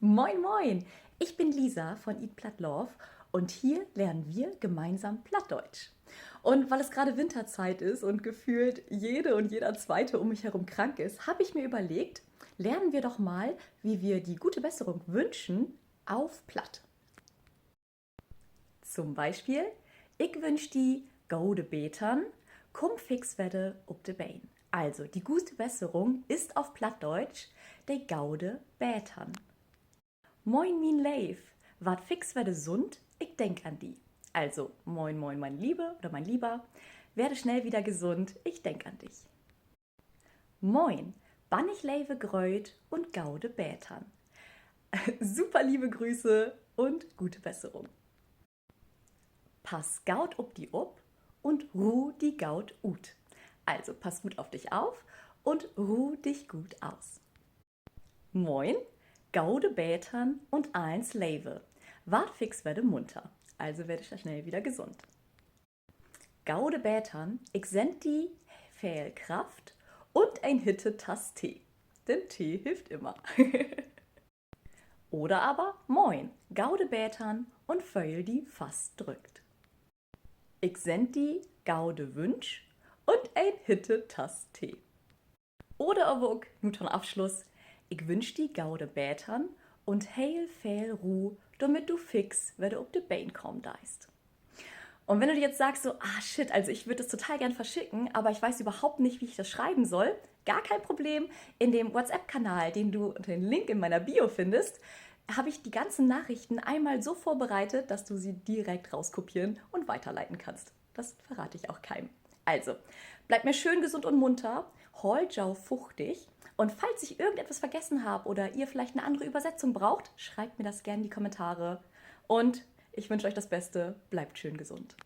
Moin moin, ich bin Lisa von Eat Platt Love und hier lernen wir gemeinsam Plattdeutsch. Und weil es gerade Winterzeit ist und gefühlt jede und jeder Zweite um mich herum krank ist, habe ich mir überlegt, lernen wir doch mal, wie wir die gute Besserung wünschen auf Platt. Zum Beispiel, ich wünsch die gode Betern, komm fix wedde op de Bein. Also, die gute Besserung ist auf Plattdeutsch de gaude Bätern. Moin min Leif, wart fix werde sund, ich denk an die. Also, moin moin mein Liebe oder mein Lieber, werde schnell wieder gesund, ich denk an dich. Moin, bann ich leve gröt und gaude Bätern. Super liebe Grüße und gute Besserung. Pass gaut ob die ob und ruh die gaut ut. Also, pass gut auf dich auf und ruh dich gut aus. Moin, gaude Bätern und eins Leve. Wart fix werde munter, also werde ich da schnell wieder gesund. Gaude Bätern, ich send die viel Kraft und ein Hitte Tass Tee. Denn Tee hilft immer. Oder aber Moin, gaude Bätern und Föhl die fast drückt. Ich send die gaude Wünsch und ein Hitte Tass Tee. Oder aber auch, nun zum Abschluss, ich wünsch die gaude Bätern und heil viel Ruh, damit du fix, wenn du ob de Bein kaum deist. Und wenn du dir jetzt sagst so, shit, also ich würde das total gern verschicken, aber ich weiß überhaupt nicht, wie ich das schreiben soll, gar kein Problem. In dem WhatsApp-Kanal, den du unter den Link in meiner Bio findest, habe ich die ganzen Nachrichten einmal so vorbereitet, dass du sie direkt rauskopieren und weiterleiten kannst. Das verrate ich auch keinem. Also, bleib mir schön gesund und munter, hol jau fuchtig und falls ich irgendetwas vergessen habe oder ihr vielleicht eine andere Übersetzung braucht, schreibt mir das gerne in die Kommentare und ich wünsche euch das Beste, bleibt schön gesund.